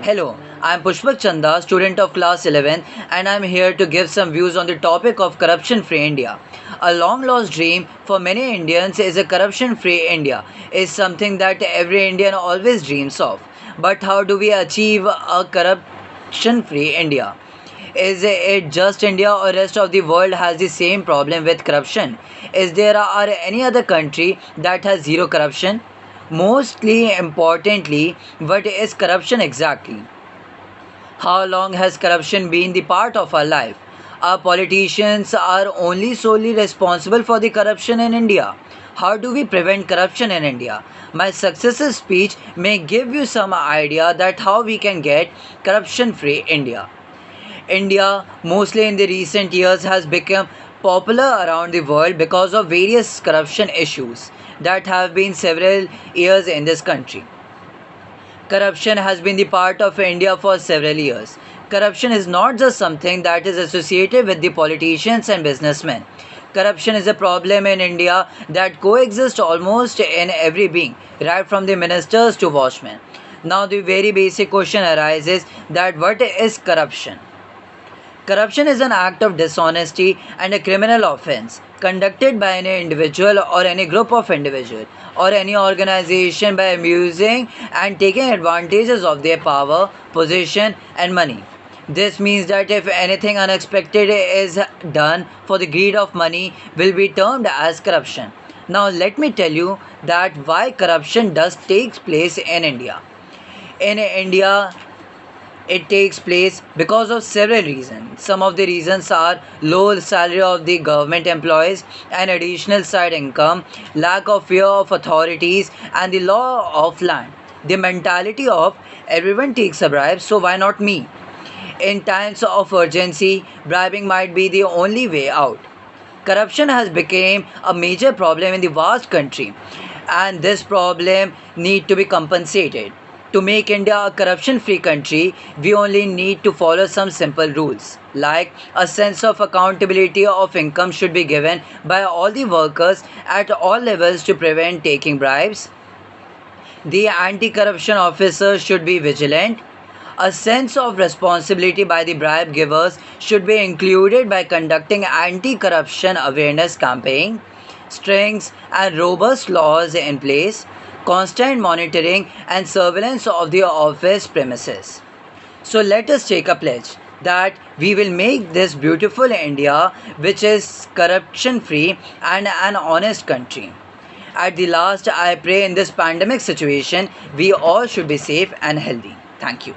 Hello, I am Pushpak Chanda, student of class 11, and I am here to give some views on the topic of corruption free India. A long lost dream for many Indians is a corruption free India, is something that every Indian always dreams of. But how do we achieve a corruption free India? Is it just India or rest of the world has the same problem with corruption? Is there are any other country that has zero corruption? Mostly importantly, what is corruption exactly? How long has corruption been the part of our life? Our politicians are only solely responsible for the corruption in India. How do we prevent corruption in India? My successor speech may give you some idea that how we can get corruption free India. India, mostly in the recent years, has become popular around the world because of various corruption issues that have been several years in this country. Corruption has been the part of India for several years. Corruption is not just something that is associated with the politicians and businessmen. Corruption is a problem in India that coexists almost in every being, right from the ministers to watchmen. Now, the very basic question arises that what is corruption? Corruption is an act of dishonesty and a criminal offense conducted by any individual or any group of individuals or any organization by abusing and taking advantages of their power, position, and money. This means that if anything unexpected is done for the greed of money will be termed as corruption. Now let me tell you that why corruption does takes place in India. In India, it takes place because of several reasons. Some of the reasons are low salary of the government employees, an additional side income, lack of fear of authorities, and the law of land. The mentality of everyone takes a bribe, so why not me? In times of urgency, bribing might be the only way out. Corruption has become a major problem in the vast country, and this problem need to be compensated. To make India a corruption free country, we only need to follow some simple rules, like a sense of accountability of income should be given by all the workers at all levels to prevent taking bribes. The anti corruption officers should be vigilant. A sense of responsibility by the bribe givers should be included by conducting anti corruption awareness campaign, strings and robust laws in place, constant monitoring and surveillance of the office premises. So let us take a pledge that we will make this beautiful India, which is corruption free and an honest country. At the last, I pray in this pandemic situation, we all should be safe and healthy. Thank you.